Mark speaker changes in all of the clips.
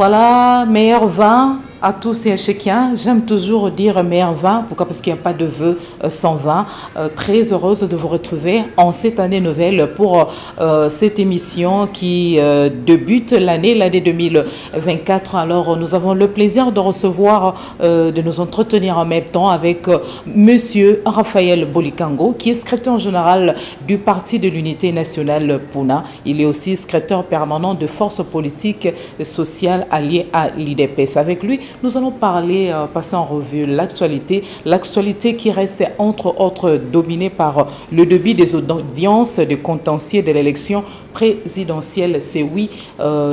Speaker 1: Voilà, meilleur vin à tous et à chacun. J'aime toujours dire meilleur vin. Pourquoi? Parce qu'il n'y a pas de vœux sans vin. Très heureuse de vous retrouver en cette année nouvelle pour cette émission qui débute l'année 2024. Alors, nous avons le plaisir de recevoir, de nous entretenir en même temps avec Monsieur Raphaël Bolikango, qui est secrétaire général du Parti de l'Unité nationale PUNA. Il est aussi secrétaire permanent de forces politiques et sociales alliées à l'IDPS. Avec lui, nous allons parler, passer en revue l'actualité qui reste entre autres dominée par le début des audiences de contentieux de l'élection présidentielle, c'est 8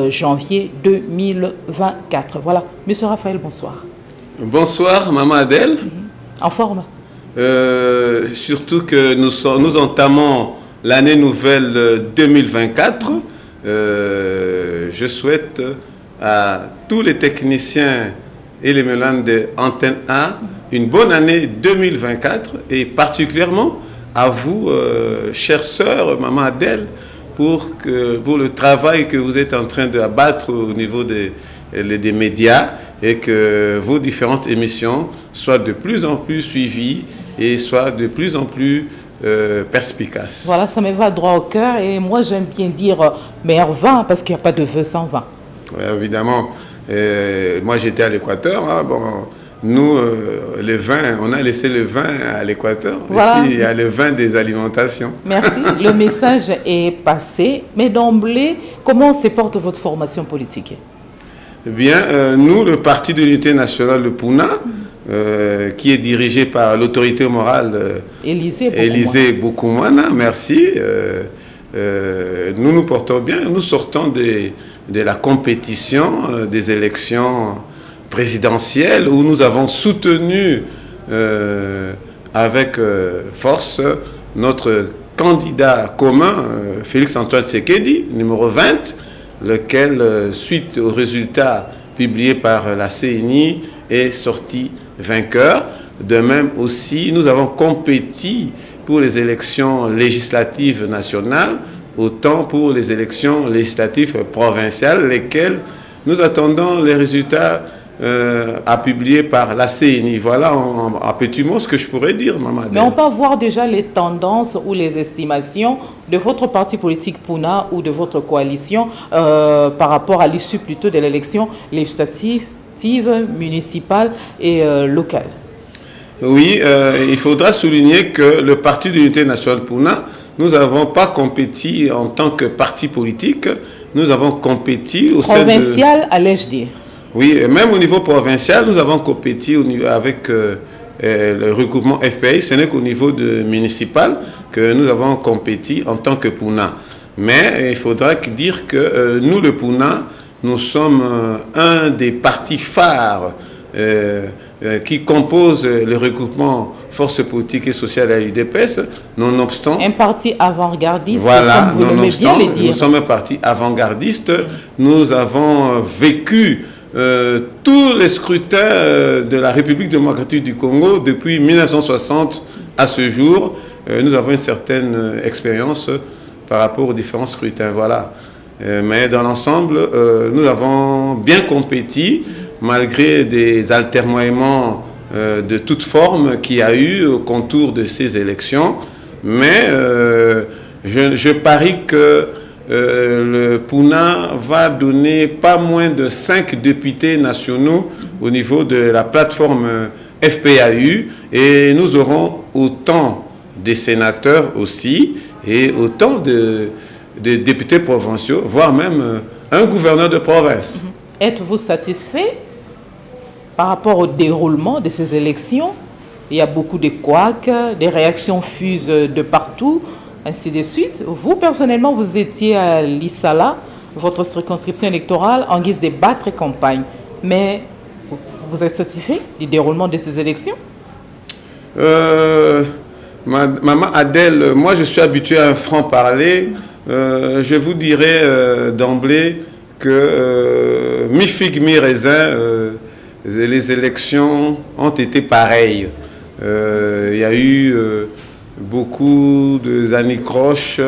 Speaker 1: janvier 2024. Voilà, Monsieur Raphaël, bonsoir.
Speaker 2: Bonsoir, Maman Adèle.
Speaker 1: En forme?
Speaker 2: Surtout que nous entamons l'année nouvelle 2024. Je souhaite à tous les techniciens et les mélanes de Antenne A une bonne année 2024 et particulièrement à vous, chère sœur, Maman Adèle, pour le travail que vous êtes en train d'abattre au niveau des médias et que vos différentes émissions soient de plus en plus suivies et soient de plus en plus perspicaces. Voilà, ça me va droit au cœur et moi j'aime bien dire meilleur vin parce qu'il n'y a pas de vœux sans vin. Oui, évidemment. Moi j'étais à l'Équateur, hein, bon, nous le vin, on a laissé le vin à l'Équateur. Voilà. Ici il y a le vin des alimentations. Merci, le message est passé, mais d'emblée, comment se porte votre formation politique? Eh bien, nous, le Parti de l'Unité nationale, le PUNA, qui est dirigé par l'autorité morale Élisée Boukoumana, merci, nous nous portons bien, nous sortons de la compétition des élections présidentielles où nous avons soutenu avec force notre candidat commun, Félix-Antoine Tshisekedi, numéro 20, lequel, suite aux résultats publiés par la CENI, est sorti vainqueur. De même aussi, nous avons compéti pour les élections législatives nationales, autant pour les élections législatives provinciales, lesquelles nous attendons les résultats à publier par la CENI. Voilà en petit mot ce que je pourrais dire, Maman Adèle. Mais on peut voir déjà les tendances ou les estimations de votre parti politique PUNA ou de votre coalition par rapport à l'issue plutôt de l'élection législative, municipale et locale. Oui, il faudra souligner que le Parti de l'Unité nationale PUNA, nous n'avons pas compéti en tant que parti politique, nous avons compéti au sein de... Provincial, allais-je dire. Oui, même au niveau provincial, nous avons compéti avec le regroupement FPI. Ce n'est qu'au niveau municipal que nous avons compéti en tant que PUNA. Mais il faudra dire que nous, le PUNA, nous sommes un des partis phares qui compose le regroupement Force politique et sociale à l'UDPS, nonobstant... Un parti avant-gardiste, voilà, comme vous l'aimez bien le dire. Nous sommes un parti avant-gardiste. Nous avons vécu tous les scrutins de la République démocratique du Congo depuis 1960 à ce jour. Nous avons une certaine expérience par rapport aux différents scrutins. Voilà. Mais dans l'ensemble, nous avons bien compéti, malgré des altermoiements de toute forme qu'il y a eu au contour de ces élections. Mais je parie que le PUNA va donner pas moins de 5 députés nationaux au niveau de la plateforme FPAU et nous aurons autant de sénateurs aussi et autant de députés provinciaux, voire même un gouverneur de province. Êtes-vous satisfait par rapport au déroulement de ces élections? Il y a beaucoup de couacs, des réactions fusent de partout, ainsi de suite. Vous, personnellement, vous étiez à l'Issala, votre circonscription électorale, en guise de battre campagne. Mais vous êtes satisfait du déroulement de ces élections? Maman Adèle, moi je suis habitué à un franc-parler. Je vous dirais d'emblée que mi-figue, mi-raisin, les élections ont été pareilles. Il y a eu beaucoup de anicroches,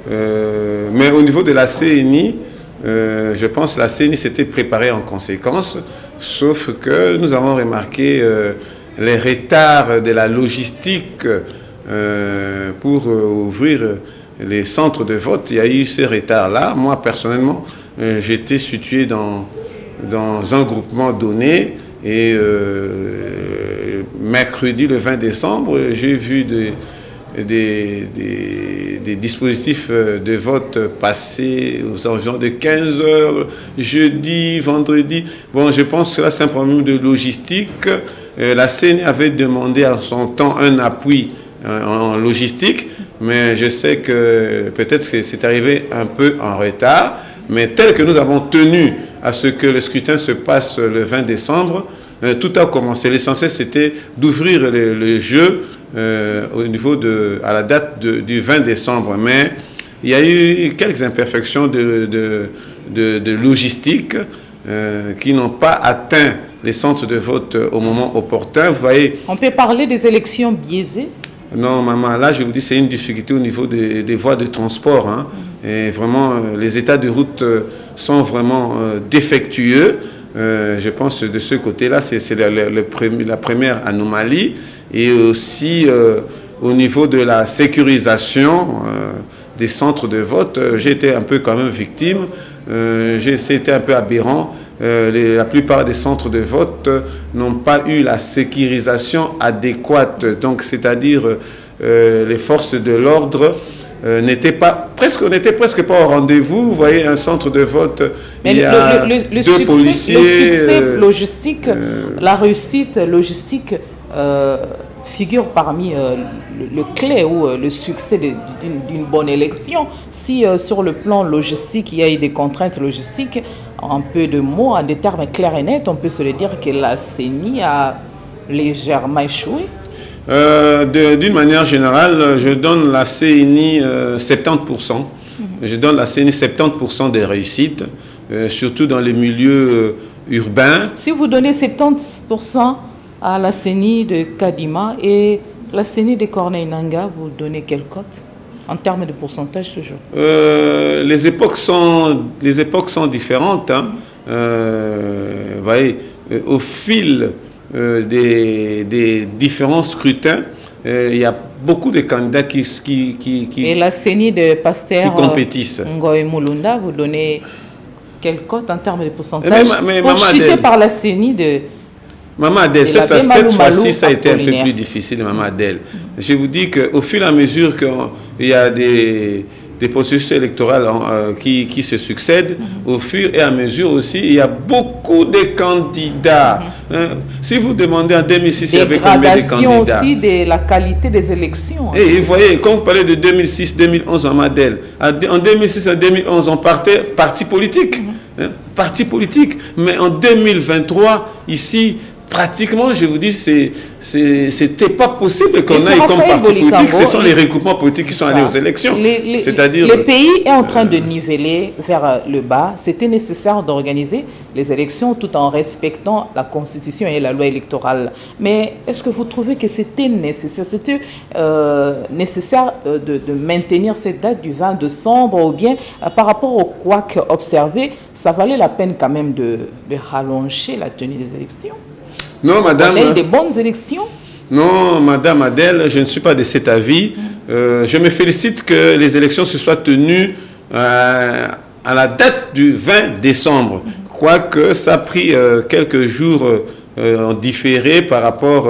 Speaker 2: mais au niveau de la CENI, je pense que la CENI s'était préparée en conséquence, sauf que nous avons remarqué les retards de la logistique pour ouvrir les centres de vote. Il y a eu ces retards-là. Moi, personnellement, j'étais situé dans un groupement donné et mercredi, le 20 décembre, j'ai vu des dispositifs de vote passer aux environs de 15 heures, jeudi, vendredi. Bon, je pense que là, c'est un problème de logistique. La CENI avait demandé à son temps un appui en logistique, mais je sais que peut-être que c'est arrivé un peu en retard, mais tel que nous avons tenu à ce que le scrutin se passe le 20 décembre, tout a commencé. L'essentiel, c'était d'ouvrir le jeu au niveau à la date du 20 décembre. Mais il y a eu quelques imperfections de logistique qui n'ont pas atteint les centres de vote au moment opportun. Vous voyez,
Speaker 1: on peut parler des élections biaisées?
Speaker 2: Non, maman, là, je vous dis, c'est une difficulté au niveau des voies de transport. Hein. Et vraiment, les états de route sont vraiment défectueux. Je pense que de ce côté-là, c'est la première anomalie. Et aussi, au niveau de la sécurisation des centres de vote, j'ai été un peu quand même victime. C'était un peu aberrant. La plupart des centres de vote n'ont pas eu la sécurisation adéquate. Donc, c'est-à-dire les forces de l'ordre n'étaient presque pas au rendez-vous. Vous voyez, un centre de vote, il y a deux policiers.
Speaker 1: Le succès logistique, la réussite logistique figure parmi le clé ou le succès d'une bonne élection. Si sur le plan logistique, il y a eu des contraintes logistiques, en peu de mots, en des termes clairs et nets, on peut se le dire que la CENI a légèrement échoué.
Speaker 2: D'une manière générale, je donne la CENI 70%. Je donne la CENI 70% des réussites, surtout dans les milieux urbains.
Speaker 1: Si vous donnez 70% à la CENI de Kadima et la CENI de Corneille-Nangaa, vous donnez quelle cote en termes de pourcentage toujours?
Speaker 2: Les époques sont différentes. Hein. Vous voyez, au fil des différents scrutins, il y a beaucoup de candidats qui
Speaker 1: et la CENI de Pasteur
Speaker 2: compétissent.
Speaker 1: Ngoï Mulunda, vous donnez quelle cote en termes de pourcentage pour chuter par la CENI de...
Speaker 2: Maman Adèle, cette fois-ci, ça a été un peu plus difficile, Maman Adèle. Je vous dis qu'au fur et à mesure qu'il y a des processus électoraux qui se succèdent, au fur et à mesure aussi, il y a beaucoup de candidats. Si vous demandez en 2006, il y avait combien de candidats?
Speaker 1: Aussi de la qualité des élections.
Speaker 2: Et vous voyez, quand vous parlez de 2006-2011, Maman Adèle, en 2006 et 2011, on partait parti politique. Parti politique. Mais en 2023, ici, pratiquement, je vous dis, c'était pas possible qu'on aille comme parti politique. Ce sont les regroupements politiques qui sont allés aux élections.
Speaker 1: Le pays est en train de niveler vers le bas. C'était nécessaire d'organiser les élections tout en respectant la Constitution et la loi électorale. Mais est-ce que vous trouvez que c'était nécessaire? C'était nécessaire de maintenir cette date du 20 décembre ou bien par rapport au couac observé, ça valait la peine quand même de rallonger la tenue des élections?
Speaker 2: Non, madame.
Speaker 1: On a eu des bonnes élections?
Speaker 2: Non, madame Adèle, je ne suis pas de cet avis. Je me félicite que les élections se soient tenues à la date du 20 décembre. Quoique ça a pris quelques jours en différé par rapport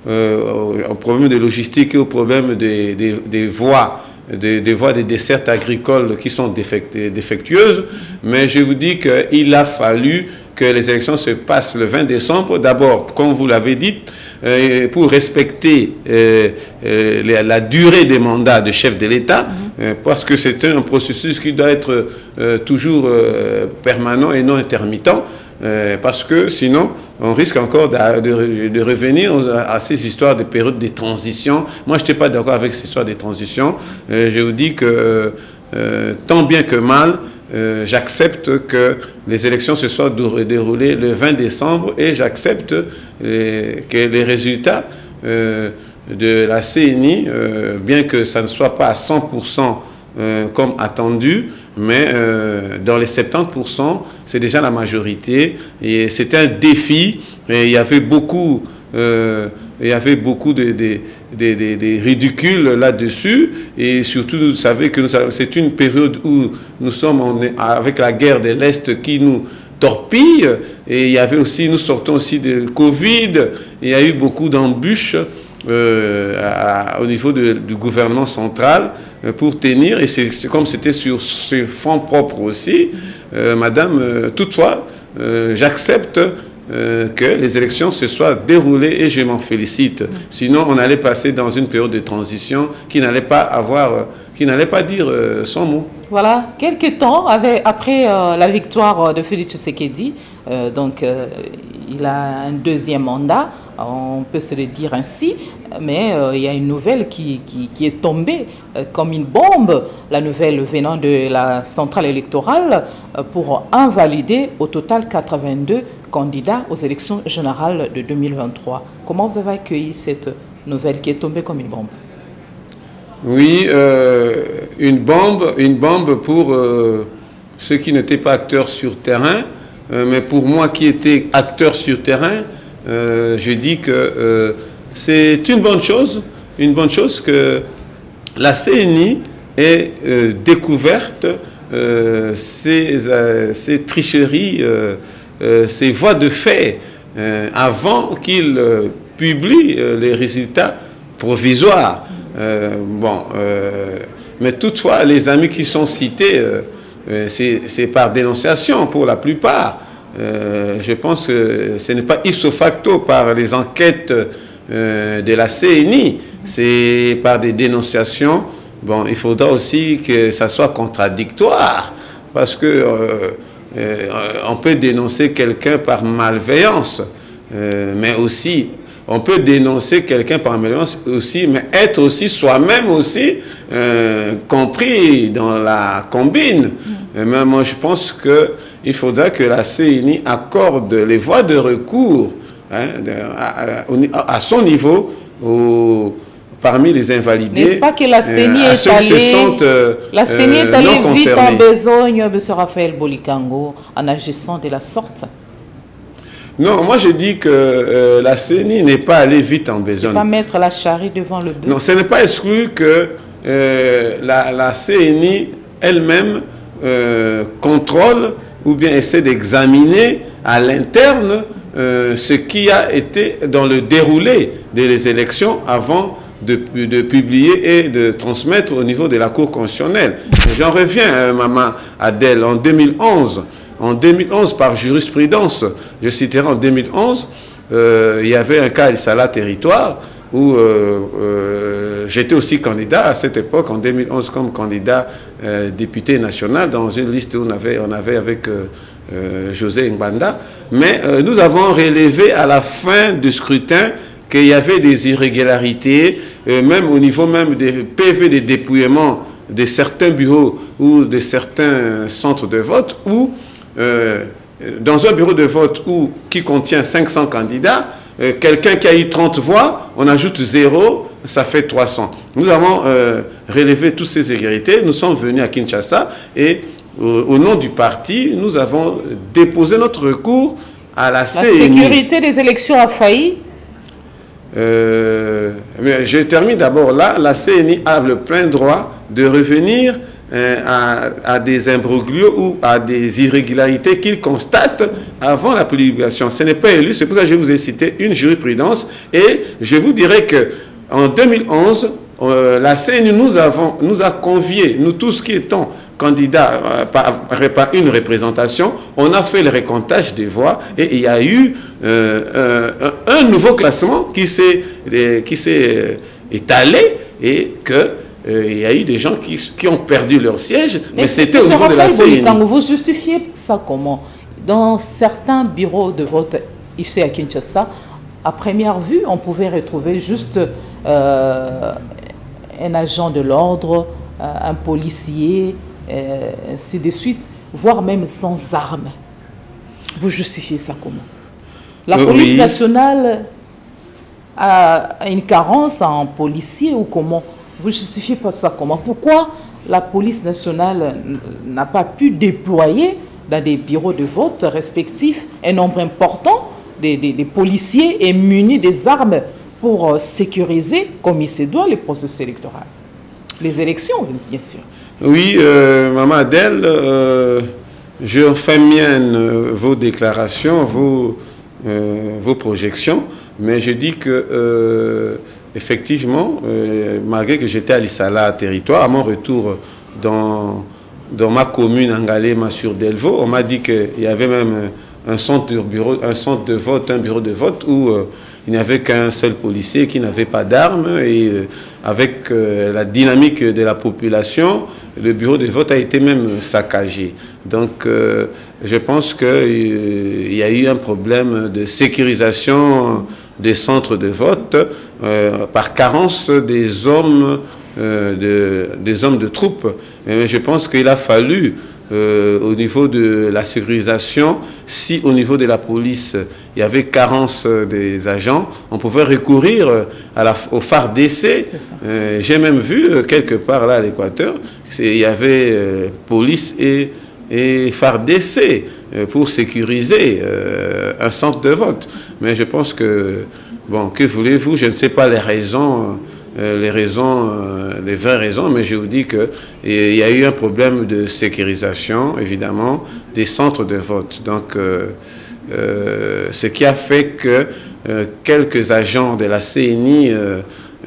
Speaker 2: au problème de logistique et au problème des voies. Des voies des dessertes agricoles qui sont défectueuses. Mais je vous dis qu'il a fallu que les élections se passent le 20 décembre. D'abord, comme vous l'avez dit, pour respecter la durée des mandats de chef de l'État, parce que c'est un processus qui doit être toujours permanent et non intermittent. Parce que sinon, on risque encore de revenir à ces histoires de périodes de transition. Moi, je n'étais pas d'accord avec ces histoires de transition. Je vous dis que tant bien que mal, j'accepte que les élections se soient déroulées le 20 décembre et j'accepte que les résultats de la CENI, bien que ça ne soit pas à 100% comme attendu, mais dans les 70%, c'est déjà la majorité. Et c'était un défi. Et il y avait beaucoup de ridicules là-dessus. Et surtout, vous savez que c'est une période où nous sommes avec la guerre de l'Est qui nous torpille. Et il y avait aussi, nous sortons aussi de Covid. Il y a eu beaucoup d'embûches au niveau du gouvernement central pour tenir. Et c'est comme c'était sur ce fonds propres aussi. Madame, toutefois, j'accepte que les élections se soient déroulées et je m'en félicite. Sinon, on allait passer dans une période de transition qui n'allait pas dire son mot.
Speaker 1: Voilà, quelques temps après la victoire de Félix Tshisekedi, il a un deuxième mandat, on peut se le dire ainsi, mais il y a une nouvelle qui est tombée comme une bombe, la nouvelle venant de la centrale électorale pour invalider au total 82 candidats aux élections générales de 2023. Comment vous avez accueilli cette nouvelle qui est tombée comme une bombe?
Speaker 2: Oui, une bombe pour ceux qui n'étaient pas acteurs sur terrain, mais pour moi qui étais acteur sur terrain, je dis que c'est une bonne chose que la CENI ait découverte ces tricheries, ces voies de fait avant qu'il publie les résultats provisoires. Mais toutefois, les amis qui sont cités, c'est par dénonciation pour la plupart. Je pense que ce n'est pas ipso facto par les enquêtes de la CENI, c'est par des dénonciations. Bon, il faudra aussi que ça soit contradictoire, parce que on peut dénoncer quelqu'un par malveillance, mais aussi on peut dénoncer quelqu'un par malveillance aussi, mais être aussi soi-même aussi compris dans la combine. Mais moi, je pense qu'il faudra que la CENI accorde les voies de recours à son niveau parmi les invalidés.
Speaker 1: N'est-ce pas que la CENI est allée vite en besogne, M. Raphaël Bolikango, en agissant de la sorte?
Speaker 2: Non, moi je dis que la CENI n'est pas allée vite en besogne.
Speaker 1: Ne pas mettre la charrue devant le bœuf.
Speaker 2: Non, ce n'est pas exclu que la CENI elle-même contrôle ou bien essaie d'examiner à l'interne ce qui a été dans le déroulé des élections avant de publier et de transmettre au niveau de la Cour constitutionnelle. J'en reviens, Maman Adèle, en 2011, par jurisprudence, je citerai en 2011, il y avait un cas à Salah Territoire où j'étais aussi candidat à cette époque, en 2011, comme candidat député national dans une liste où on avait avec José Ngbanda. Mais nous avons relevé à la fin du scrutin qu'il y avait des irrégularités, même au niveau même des PV de dépouillement de certains bureaux ou de certains centres de vote où dans un bureau de vote qui contient 500 candidats, quelqu'un qui a eu 30 voix, on ajoute 0, ça fait 300. Nous avons relevé toutes ces irrégularités, nous sommes venus à Kinshasa et au nom du parti, nous avons déposé notre recours à la CENI.
Speaker 1: La sécurité des élections a failli?
Speaker 2: Mais je termine d'abord là. La CENI a le plein droit de revenir à des imbroglios ou à des irrégularités qu'il constate avant la publication. Ce n'est pas élu, c'est pour ça que je vous ai cité une jurisprudence et je vous dirais que en 2011, la CENI nous a conviés, nous tous qui étions candidats par une représentation, on a fait le recomptage des voix et il y a eu un nouveau classement qui s'est étalé et il y a eu des gens qui ont perdu leur siège, mais c'était au niveau de la CENI.
Speaker 1: Vous justifiez ça comment? Dans certains bureaux de vote ici à Kinshasa, à première vue, on pouvait retrouver juste un agent de l'ordre, un policier, ainsi de suite, voire même sans armes. Vous justifiez ça comment? La police nationale a une carence en policiers ou comment? Vous justifiez pas ça comment? Pourquoi la police nationale n'a pas pu déployer dans des bureaux de vote respectifs un nombre important des policiers et munis des armes pour sécuriser, comme il se doit, les processus électoraux, les élections, bien sûr.
Speaker 2: Oui, Maman Adèle, je fais mienne vos déclarations, vos projections, mais je dis que, effectivement, malgré que j'étais à l'Issala territoire, à mon retour dans ma commune, Angalema sur Delvaux, on m'a dit qu'il y avait même un centre de vote, un bureau de vote où il n'y avait qu'un seul policier qui n'avait pas d'armes et avec la dynamique de la population, le bureau de vote a été même saccagé. Donc je pense qu'il y a eu un problème de sécurisation des centres de vote par carence des hommes de troupes. Et je pense qu'il a fallu au niveau de la sécurisation, si au niveau de la police il y avait carence des agents, on pouvait recourir au phare d'essai. J'ai même vu quelque part là à l'Équateur, il y avait police et phare d'essai pour sécuriser un centre de vote. Mais je pense que, bon, que voulez-vous, je ne sais pas les raisons, les vraies raisons, mais je vous dis qu'il y a eu un problème de sécurisation, évidemment, des centres de vote. Donc, ce qui a fait que quelques agents de la CENI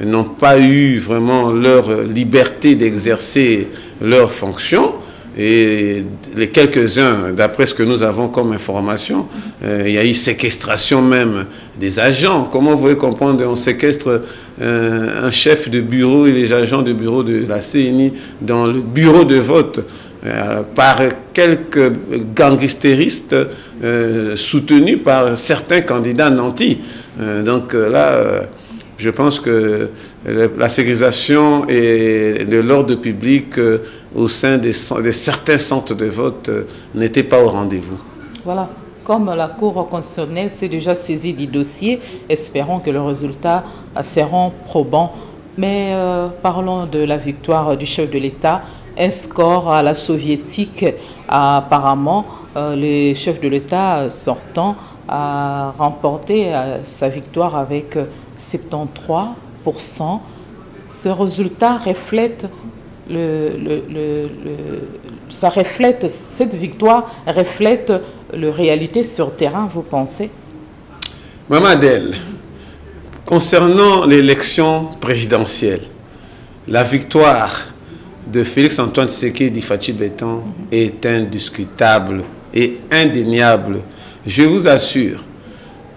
Speaker 2: n'ont pas eu vraiment leur liberté d'exercer leurs fonctions. Et les quelques-uns, d'après ce que nous avons comme information, il y a eu séquestration même des agents. Comment vous pouvez comprendre, on séquestre un chef de bureau et les agents de bureau de la CENI dans le bureau de vote par quelques gangstéristes soutenus par certains candidats nantis. Donc là, je pense que la sécurisation et de l'ordre public au sein de certains centres de vote n'était pas au rendez-vous.
Speaker 1: Voilà. Comme la Cour constitutionnelle s'est déjà saisie du dossier, espérons que le résultat sera probant. Mais parlons de la victoire du chef de l'État. Un score à la soviétique, apparemment, le chef de l'État sortant a remporté sa victoire avec 73%. Ce résultat reflète cette victoire reflète la réalité sur terrain, vous pensez?
Speaker 2: Maman Adèle, concernant l'élection présidentielle, la victoire de Félix-Antoine Tshisekedi Fachi-Beton est indiscutable et indéniable. Je vous assure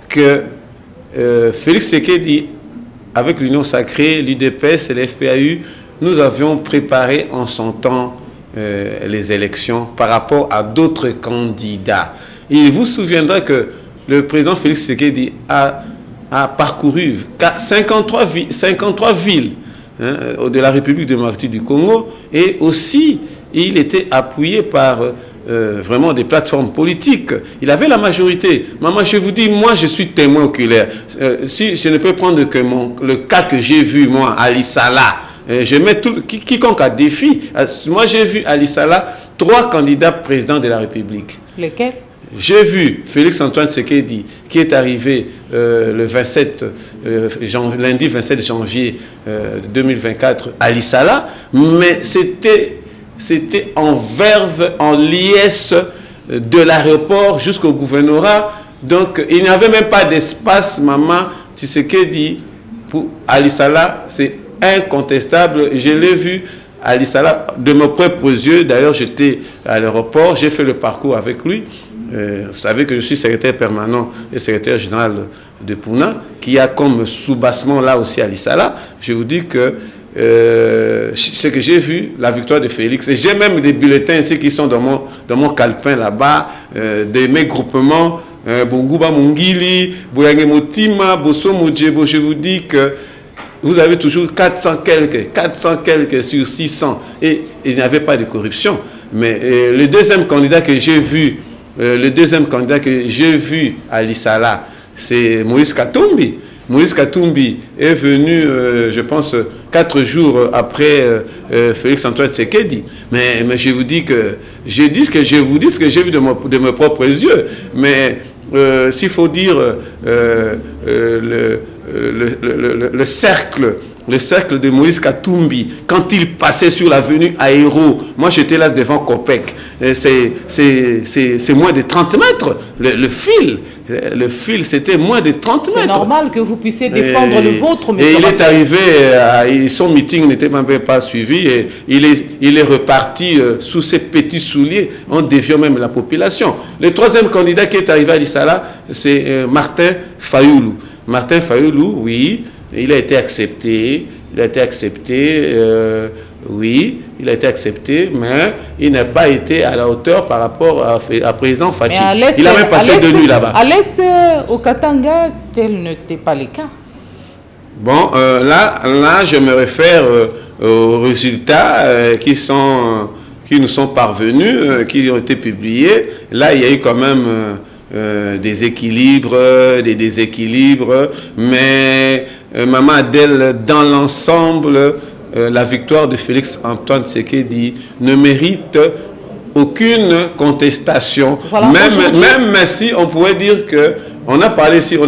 Speaker 2: que Félix Tshisekedi, avec l'Union Sacrée, l'UDPS et l'FPAU, nous avions préparé en son temps les élections par rapport à d'autres candidats. Il vous souviendra que le président Félix Tshisekedi a parcouru 53 villes de la République démocratique du Congo, et aussi il était appuyé par vraiment des plateformes politiques. Il avait la majorité. Maman, je vous dis, moi je suis témoin oculaire. Si je ne peux prendre que le cas que j'ai vu, moi, à l'Issala, je mets quiconque à défi. Moi j'ai vu à l'Issala 3 candidats présidents de la République.
Speaker 1: Lesquels?
Speaker 2: J'ai vu Félix-Antoine Tshisekedi qui est arrivé lundi 27 janvier 2024 à l'Issala, mais c'était en verve, en liesse de l'aéroport jusqu'au gouvernorat. Donc il n'y avait même pas d'espace, maman. Tshisekedi à l'Issala, c'est incontestable. Je l'ai vu à l'Issala de mes propres yeux. D'ailleurs, j'étais à l'aéroport, j'ai fait le parcours avec lui. Vous savez que je suis secrétaire permanent et secrétaire général de Pouna, qui a comme soubassement là aussi à l'Issala. Je vous dis que ce que j'ai vu, la victoire de Félix, et j'ai même des bulletins ici qui sont dans mon calepin là-bas, de mes groupements, Bonguba Mungili, Boyangé Motima, Bosso Mojebo. Je vous dis que vous avez toujours 400 quelques sur 600, et il n'y avait pas de corruption. Mais le deuxième candidat que j'ai vu, à l'Issala, c'est Moïse Katumbi. Moïse Katumbi est venu, je pense, 4 jours après Félix-Antoine Tshisekedi. Mais je vous dis que je vous dis ce que j'ai vu de mes propres yeux. Mais s'il faut dire le cercle de Moïse Katumbi, quand il passait sur l'avenue Aéro, moi j'étais là devant Copec, c'est moins de 30 mètres, le fil c'était moins de 30 mètres.
Speaker 1: C'est normal que vous puissiez défendre le vôtre.
Speaker 2: Et il est arrivé, son meeting n'était même pas suivi, et il est reparti sous ses petits souliers, en déviant même la population. Le troisième candidat qui est arrivé à Lissala, c'est Martin Fayoulou. Martin Fayoulou, oui, il a été accepté, oui, il a été accepté, mais il n'a pas été à la hauteur par rapport à président Fathi. Il a même passé 2 nuits là-bas.
Speaker 1: À l'Est, au Katanga, tel n'était pas le cas.
Speaker 2: Bon, là, je me réfère aux résultats qui nous sont parvenus, qui ont été publiés. Là, il y a eu quand même des déséquilibres, mais Maman Adèle, dans l'ensemble, la victoire de Félix-Antoine Tshisekedi ne mérite aucune contestation. Voilà, même si on pourrait dire que on a parlé ici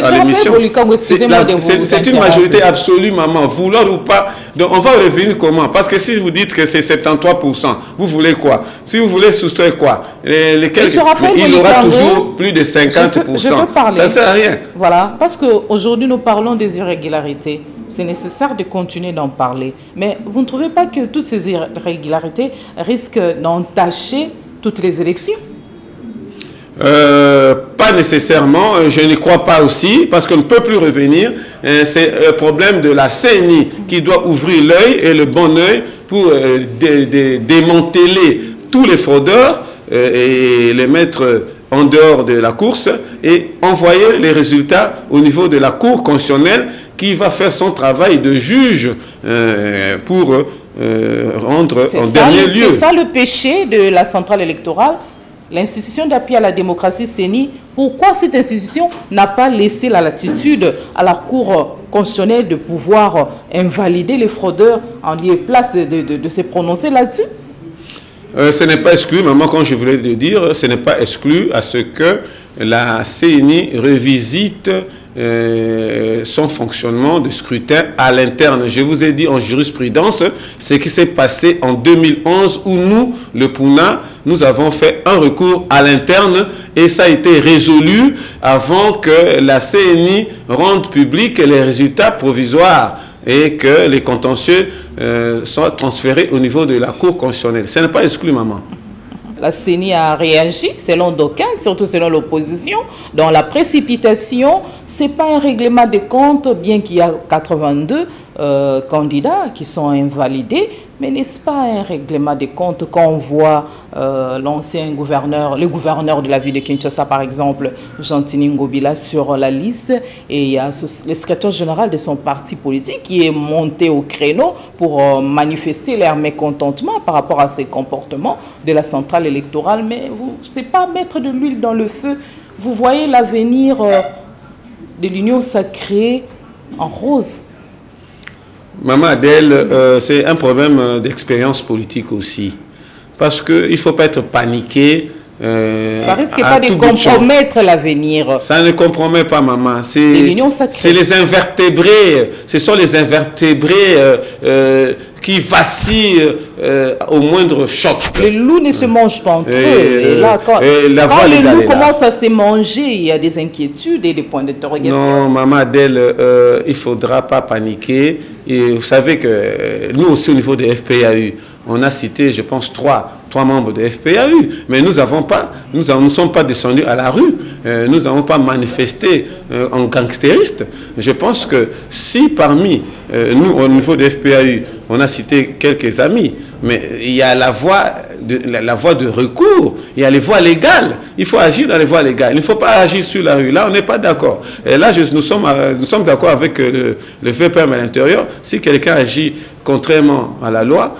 Speaker 2: à l'émission. C'est une majorité absolue, maman, vouloir ou pas. Donc on va revenir comment? Parce que si vous dites que c'est 73%, vous voulez quoi? Si vous voulez soustraire quoi? Il aura toujours plus de 50%. Ça ne sert à rien.
Speaker 1: Voilà, parce qu'aujourd'hui nous parlons des irrégularités. C'est nécessaire de continuer d'en parler. Mais vous ne trouvez pas que toutes ces irrégularités risquent d'entacher toutes les élections?
Speaker 2: Pas nécessairement, je ne crois pas aussi, parce qu'on ne peut plus revenir. C'est un problème de la CENI qui doit ouvrir l'œil et le bon œil pour démanteler tous les fraudeurs et les mettre en dehors de la course et envoyer les résultats au niveau de la Cour constitutionnelle qui va faire son travail de juge pour rendre en dernier lieu.
Speaker 1: C'est ça le péché de la centrale électorale. L'institution d'appui à la démocratie CENI, pourquoi cette institution n'a pas laissé la latitude à la Cour constitutionnelle de pouvoir invalider les fraudeurs en lieu et place de se prononcer là-dessus?
Speaker 2: Ce n'est pas exclu, maman, comme je voulais le dire, ce n'est pas exclu à ce que la CENI revisite son fonctionnement de scrutin à l'interne. Je vous ai dit en jurisprudence ce qui s'est passé en 2011 où nous, le PUNA, nous avons fait un recours à l'interne et ça a été résolu avant que la CENI rende public les résultats provisoires et que les contentieux soient transférés au niveau de la Cour constitutionnelle. Ce n'est pas exclu, maman.
Speaker 1: La CENI a réagi, selon d'aucuns, surtout selon l'opposition, dans la précipitation. Ce n'est pas un règlement de compte, bien qu'il y a 82 candidats qui sont invalidés, mais n'est-ce pas un règlement de compte quand on voit l'ancien gouverneur, le gouverneur de la ville de Kinshasa, par exemple, Jean-Tini Ngobila, sur la liste, et il y a le secrétaire général de son parti politique qui est monté au créneau pour manifester leur mécontentement par rapport à ces comportements de la centrale électorale. Mais ce n'est pas mettre de l'huile dans le feu. Vous voyez l'avenir de l'Union sacrée en rose.
Speaker 2: Maman Adèle, c'est un problème d'expérience politique aussi. Parce qu'il ne faut pas être paniqué.
Speaker 1: Ça risque pas de compromettre l'avenir.
Speaker 2: Ça ne compromet pas, maman. C'est les invertébrés. Ce sont les invertébrés qui vacillent au moindre choc.
Speaker 1: Les loups ne se mangent pas entre eux. Et là, quand les loups commencent à se manger, il y a des inquiétudes et des points d'interrogation.
Speaker 2: Non, maman Adèle, il ne faudra pas paniquer. Et vous savez que nous aussi, au niveau des FPAU, on a cité, je pense, trois membres de FPAU, mais nous ne sommes pas descendus à la rue, nous n'avons pas manifesté en gangstériste. Je pense que si parmi nous, au niveau de FPAU, on a cité quelques amis, mais il y a la voie de recours, il y a les voies légales. Il faut agir dans les voies légales. Il ne faut pas agir sur la rue. Là, on n'est pas d'accord. Et là, nous sommes d'accord avec le VPM à l'intérieur. Si quelqu'un agit contrairement à la loi,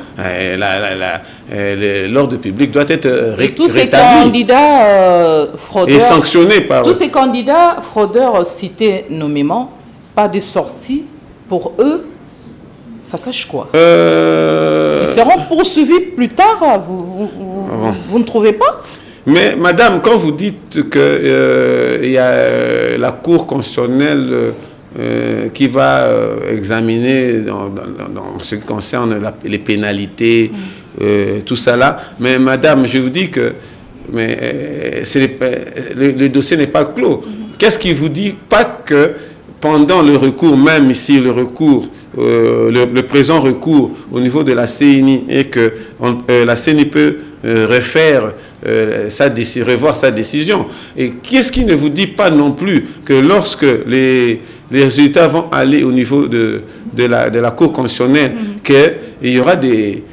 Speaker 2: l'ordre public doit être rétabli.
Speaker 1: Tous ces candidats fraudeurs,
Speaker 2: et sanctionnés par...
Speaker 1: Tous ces candidats fraudeurs cités nommément, pas de sortie pour eux Ça cache quoi? Ils seront poursuivis plus tard, vous ne trouvez pas?
Speaker 2: Mais madame, quand vous dites qu'il y a la Cour constitutionnelle qui va examiner dans ce qui concerne les pénalités, tout ça là, mais madame, je vous dis que le dossier n'est pas clos. Qu'est-ce qui vous dit pas que pendant le recours, même ici le recours, le présent recours au niveau de la CENI, et que la CENI peut refaire revoir sa décision. Et qu'est-ce qui ne vous dit pas non plus que lorsque les résultats vont aller au niveau de la Cour constitutionnelle, qu'il y aura des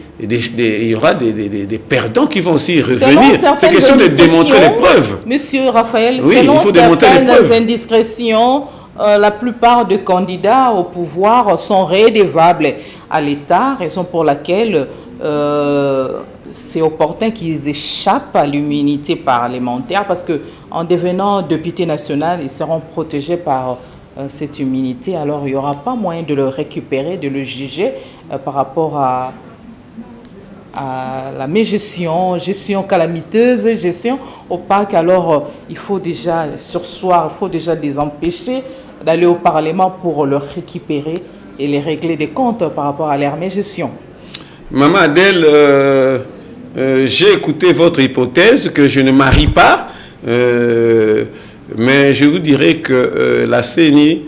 Speaker 2: perdants qui vont aussi revenir. C'est question de démontrer les preuves.
Speaker 1: Monsieur Raphaël,
Speaker 2: oui,
Speaker 1: selon
Speaker 2: il faut démontrer les preuves.
Speaker 1: Indiscrétions, la plupart des candidats au pouvoir sont rédevables à l'État, raison pour laquelle c'est opportun qu'ils échappent à l'immunité parlementaire, parce qu'en devenant député national, ils seront protégés par cette immunité. Alors il n'y aura pas moyen de le récupérer, de le juger par rapport à la mégestion, gestion calamiteuse, gestion opaque. Alors il faut déjà surseoir, il faut déjà les empêcher d'aller au Parlement pour le récupérer et les régler des comptes par rapport à leur mégestion.
Speaker 2: Maman Adèle, j'ai écouté votre hypothèse que je ne marie pas, mais je vous dirais que la CENI,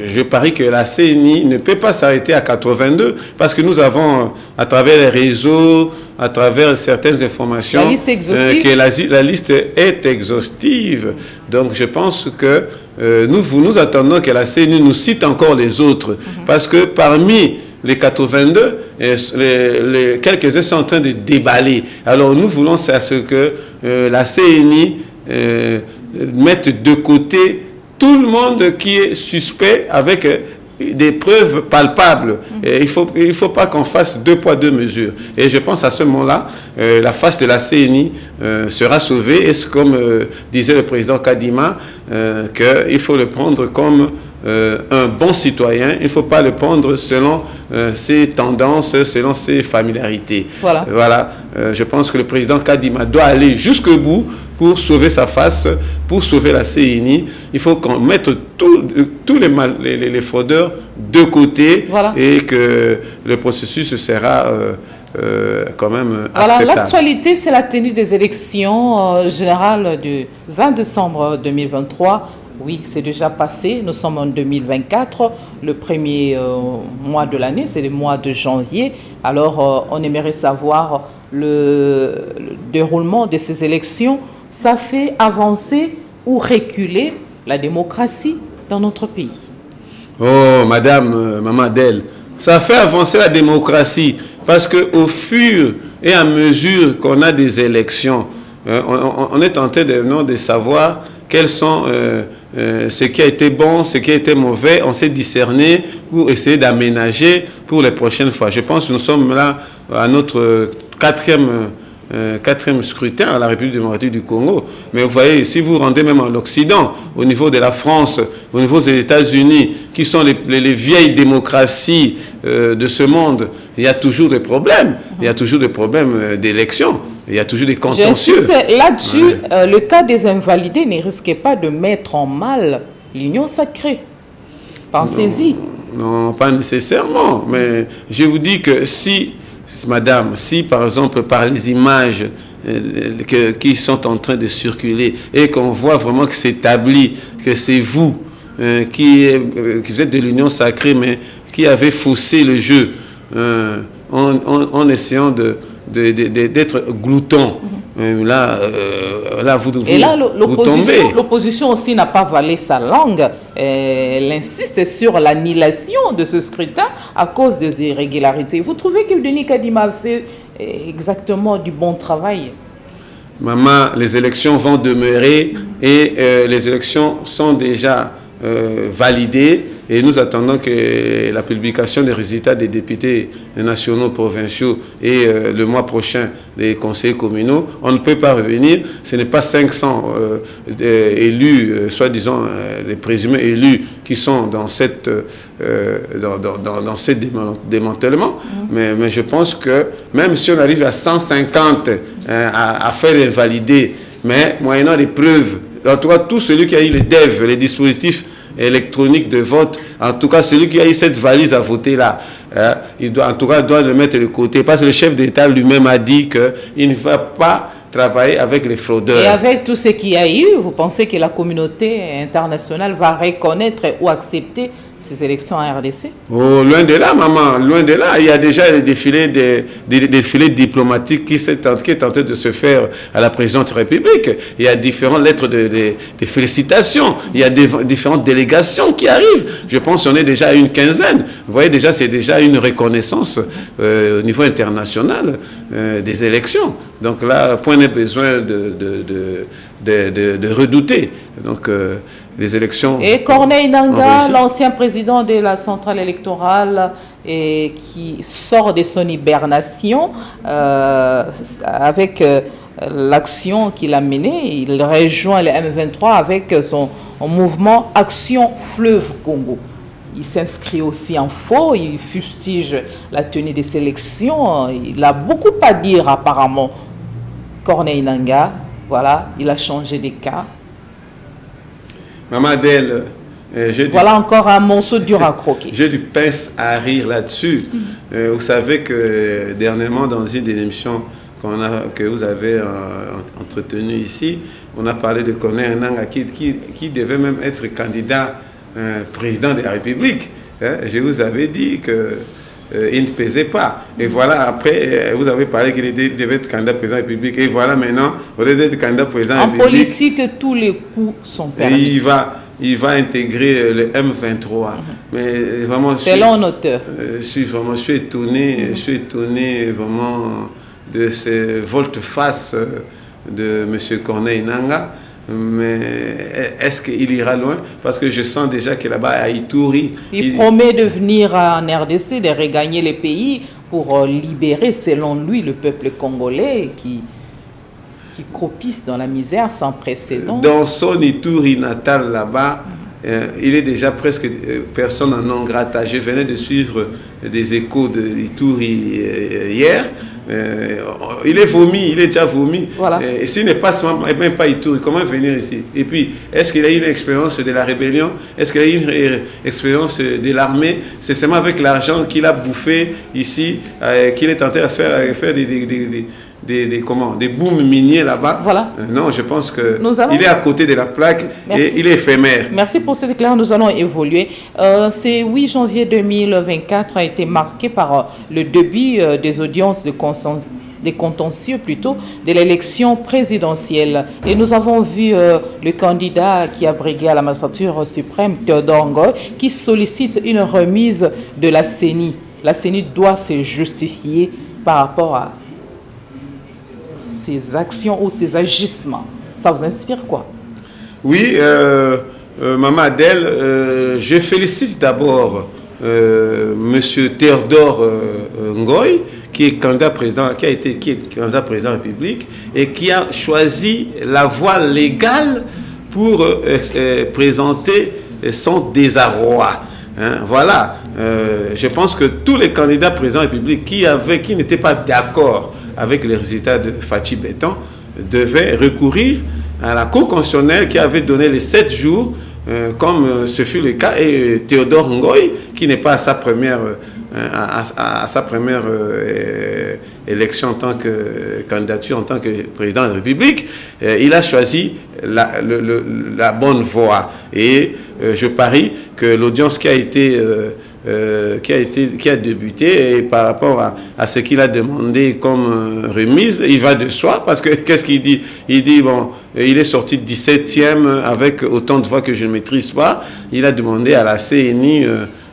Speaker 2: je parie que la CENI ne peut pas s'arrêter à 82, parce que nous avons, à travers les réseaux, à travers certaines informations,
Speaker 1: la liste exhaustive.
Speaker 2: Que la liste est exhaustive. Donc je pense que nous attendons que la CENI nous cite encore les autres, parce que parmi les 82, quelques-uns sont en train de déballer. Alors nous voulons à ce que la CENI mette de côté tout le monde qui est suspect avec des preuves palpables. Et il faut pas qu'on fasse deux poids, deux mesures. Et je pense à ce moment-là, la face de la CENI sera sauvée. Et comme disait le président Kadima, qu'il faut le prendre comme un bon citoyen. Il ne faut pas le prendre selon ses tendances, selon ses familiarités. Voilà. Je pense que le président Kadima doit aller jusqu'au bout pour sauver sa face, pour sauver la CENI. Il faut qu'on mette tous les fraudeurs de côté, et que le processus sera quand même acceptable.
Speaker 1: L'actualité, c'est la tenue des élections générales du 20 décembre 2023. Oui, c'est déjà passé. Nous sommes en 2024. Le premier mois de l'année, c'est le mois de janvier. Alors, on aimerait savoir le déroulement de ces élections. Ça fait avancer ou reculer la démocratie dans notre pays?
Speaker 2: Oh, madame, maman Adèle, ça fait avancer la démocratie, parce qu'au fur et à mesure qu'on a des élections, on est en train de savoir quels sont ce qui a été bon, ce qui a été mauvais. On s'est discerné pour essayer d'aménager pour les prochaines fois. Je pense que nous sommes là à notre quatrième scrutin à la République démocratique du Congo. Mais vous voyez, si vous rendez même en Occident, au niveau de la France, au niveau des États-Unis, qui sont les vieilles démocraties de ce monde, il y a toujours des problèmes. Il y a toujours des problèmes d'élection. Il y a toujours des contentieux.
Speaker 1: Là-dessus, le cas des invalidés ne risquait pas de mettre en mal l'union sacrée. Pensez-y.
Speaker 2: Non, pas nécessairement. Mais je vous dis que madame, si par exemple par les images qui sont en train de circuler et qu'on voit vraiment que c'est établi que c'est vous qui êtes de l'union sacrée, mais qui avez faussé le jeu en essayant d'être glouton. Là, vous tombez.
Speaker 1: L'opposition aussi n'a pas valé sa langue. Elle insiste sur l'annulation de ce scrutin à cause des irrégularités. Vous trouvez que Denis Kadima fait exactement du bon travail?
Speaker 2: Maman, les élections vont demeurer et les élections sont déjà validées. et nous attendons que la publication des résultats des députés nationaux, provinciaux et le mois prochain des conseillers communaux. On ne peut pas revenir. Ce n'est pas 500 élus, soi-disant les présumés élus qui sont dans cette démantèlement. Mais je pense que même si on arrive à 150 à faire les valider, mais moyennant les preuves, en tout cas tout celui qui a eu les DEV, les dispositifs électroniques de vote, en tout cas celui qui a eu cette valise à voter là, il doit, en tout cas, doit le mettre de côté, parce que le chef d'État lui-même a dit qu'il ne va pas travailler avec les fraudeurs.
Speaker 1: Et avec tout ce qu'il y a eu, vous pensez que la communauté internationale va reconnaître ou accepter ces élections en RDC?
Speaker 2: Oh, loin de là, maman, loin de là. Il y a déjà les défilés diplomatiques qui est tenté de se faire à la présidente de la République. Il y a différentes lettres de félicitations. Il y a différentes délégations qui arrivent. Je pense qu'on est déjà à une quinzaine. Vous voyez, déjà, c'est déjà une reconnaissance au niveau international des élections. Donc là, point n'est besoin de redouter. Donc, les élections.
Speaker 1: Et Corneille Nangaa, l'ancien président de la centrale électorale, et qui sort de son hibernation avec l'action qu'il a menée, il rejoint le M23 avec son mouvement Action Fleuve Congo. Il s'inscrit aussi en faux, il fustige la tenue des élections. Il a beaucoup à dire apparemment. Corneille Nangaa, voilà, il a changé de cas.
Speaker 2: Maman Adèle,
Speaker 1: voilà encore un morceau dur à croquer.
Speaker 2: J'ai du pince à rire là-dessus. Vous savez que dernièrement, dans une des émissions que vous avez entretenues ici, on a parlé de Corneille Nangaa qui devait même être candidat président de la République. Je vous avais dit que il ne pesait pas. Et voilà, après, vous avez parlé qu'il devait être candidat président de la République. Et voilà, maintenant, au lieu d'être candidat président de la République...
Speaker 1: En politique, tous les coups sont permis.
Speaker 2: Il va intégrer le M23. Mais vraiment...
Speaker 1: Selon l'auteur.
Speaker 2: Je suis étonné vraiment de ces volte-face de M. Corneille Nangaa. Mais est-ce qu'il ira loin? Parce que je sens déjà que là-bas, à Ituri...
Speaker 1: Il promet de venir en RDC, de regagner les pays pour libérer, selon lui, le peuple congolais qui cropisse dans la misère sans précédent.
Speaker 2: Dans son Ituri natal, là-bas, il est déjà presque personne en non grata. Je venais de suivre des échos de Ituri hier. Il est vomi, il est déjà vomi.
Speaker 1: Voilà.
Speaker 2: Et s'il n'est pas même pas Ituri, comment venir ici? Et puis, est-ce qu'il a eu une expérience de la rébellion? Est-ce qu'il a eu une expérience de l'armée? C'est seulement avec l'argent qu'il a bouffé ici, qu'il est tenté à faire des booms miniers là-bas.
Speaker 1: Voilà.
Speaker 2: Non, je pense qu'il est à côté de la plaque. Merci. Et il est éphémère.
Speaker 1: Merci pour cette éclairage. Nous allons évoluer. Ce 8 janvier 2024 a été marqué par le début des audiences des contentieux plutôt de l'élection présidentielle. Et nous avons vu le candidat qui a brigué à la magistrature suprême, Théodore Ngoy, qui sollicite une remise de la CENI. La CENI doit se justifier par rapport à ses actions ou ses agissements. Ça vous inspire quoi? Oui,
Speaker 2: Maman Adèle, je félicite d'abord M. Théodore Ngoy, qui est candidat président, qui est candidat président de la République et qui a choisi la voie légale pour présenter son désarroi. Voilà, je pense que tous les candidats présidents de la République qui n'étaient pas d'accord avec les résultats de Fachi Béton devaient recourir à la Cour constitutionnelle qui avait donné les 7 jours, comme ce fut le cas, et Théodore Ngoy, qui n'est pas à sa première élection en tant que candidature en tant que président de la République, il a choisi la bonne voie. Et je parie que l'audience qui a débuté, et par rapport à ce qu'il a demandé comme remise, il va de soi, parce que qu'est-ce qu'il dit? Il dit, bon, il est sorti 17e avec autant de voix que je ne maîtrise pas. Il a demandé à la CNI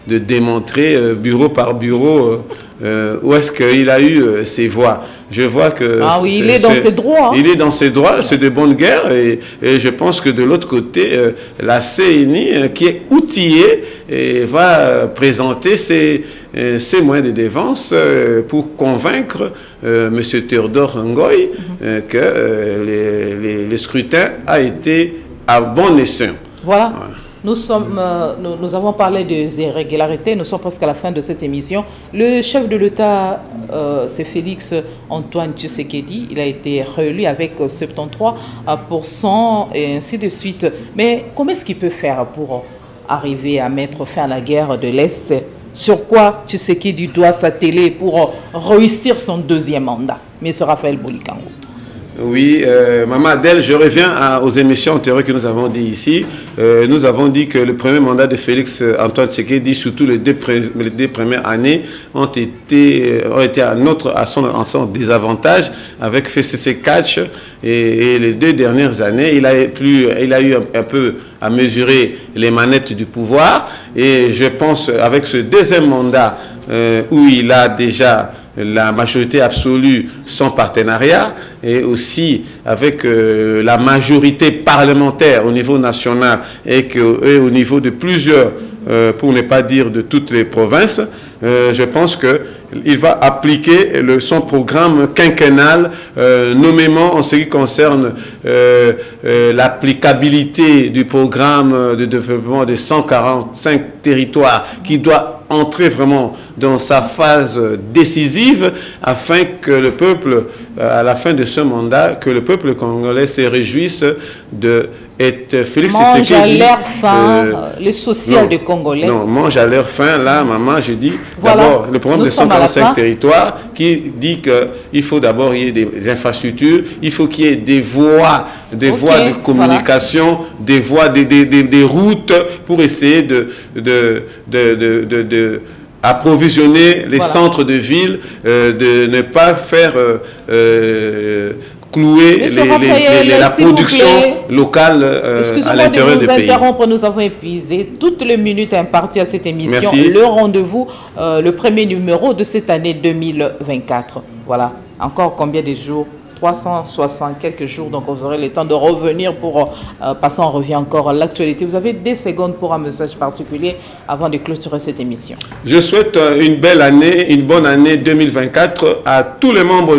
Speaker 2: de démontrer bureau par bureau où est-ce qu'il a eu ses voix. Je vois que...
Speaker 1: Ah oui, il est dans ses droits. Hein.
Speaker 2: Il est dans ses droits, c'est de bonne guerre. Et je pense que de l'autre côté, la CENI, qui est outillée, va présenter ses moyens de défense pour convaincre M. Théodore Ngoï que le scrutin a été à bon escient.
Speaker 1: Voilà. Ouais. Nous avons parlé des irrégularités, nous sommes presque à la fin de cette émission. Le chef de l'État, c'est Félix Antoine Tshisekedi, il a été réélu avec 73% et ainsi de suite. Mais comment est-ce qu'il peut faire pour arriver à mettre fin à la guerre de l'Est? Sur quoi Tshisekedi doit s'atteler pour réussir son deuxième mandat? M. Raphaël Boulikango.
Speaker 2: Oui, Maman Adèle, je reviens aux émissions antérieures que nous avons dit ici. Nous avons dit que le premier mandat de Félix Antoine Tshisekedi, surtout les deux premières années, ont été à son désavantage avec FCC Catch. Et les 2 dernières années, il a eu un peu à mesurer les manettes du pouvoir. Et je pense, avec ce deuxième mandat, où il a déjà la majorité absolue sans partenariat, et aussi avec la majorité parlementaire au niveau national et au niveau de plusieurs, pour ne pas dire de toutes les provinces, je pense qu'il va appliquer son programme quinquennal, nommément en ce qui concerne l'applicabilité du programme de développement de 145 territoires qui doit entrer vraiment dans sa phase décisive afin que le peuple, à la fin de ce mandat, que le peuple congolais se réjouisse de être Félix Tshisekedi.
Speaker 1: Mange à leur faim, les social des Congolais.
Speaker 2: Non, mange à leur faim, là, maman, je dis,
Speaker 1: voilà,
Speaker 2: d'abord, le programme de 145 territoires qui dit qu'il faut d'abord y ait des infrastructures, il faut qu'il y ait des voies, de communication, voilà, des voies, des routes pour essayer approvisionner les centres de ville, de ne pas faire clouer la production locale à l'intérieur du pays.
Speaker 1: Nous avons épuisé toutes les minutes imparties à cette émission.
Speaker 2: Merci.
Speaker 1: Le rendez-vous, le premier numéro de cette année 2024. Voilà, encore combien de jours? 360 quelques jours, donc vous aurez le temps de revenir pour passer en revue encore l'actualité. Vous avez des secondes pour un message particulier avant de clôturer cette émission.
Speaker 2: Je souhaite une belle année, une bonne année 2024 à tous les membres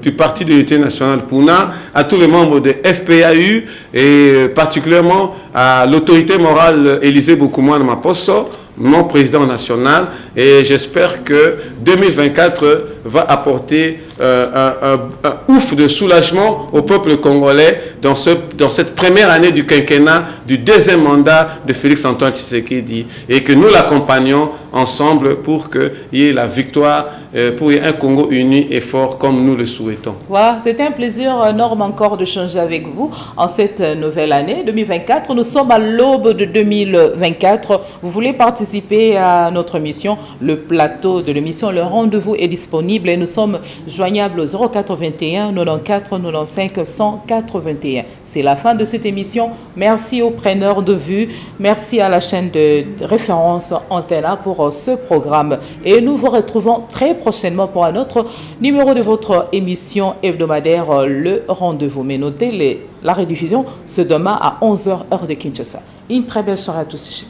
Speaker 2: du Parti de l'Unité nationale PUNA, à tous les membres de FPAU et particulièrement à l'autorité morale Élisée Boukoumouane Maposo, mon président national, et j'espère que 2024 va apporter un ouf de soulagement au peuple congolais dans cette première année du quinquennat du deuxième mandat de Félix Antoine Tshisekedi, et que nous l'accompagnons ensemble pour qu'il y ait la victoire, pour qu'il y ait un Congo uni et fort comme nous le souhaitons.
Speaker 1: Voilà, c'était un plaisir énorme encore de changer avec vous en cette nouvelle année 2024. Nous sommes à l'aube de 2024. Vous voulez participer à notre émission, le plateau de l'émission, le rendez-vous est disponible et nous sommes joignables au 081 94 95 181. C'est la fin de cette émission. Merci aux preneurs de vue. Merci à la chaîne de référence Antena pour ce programme. Et nous vous retrouvons très prochainement pour un autre numéro de votre émission hebdomadaire, le rendez-vous. Mais notez, la rediffusion, c'est demain à 11h heure de Kinshasa. Une très belle soirée à tous.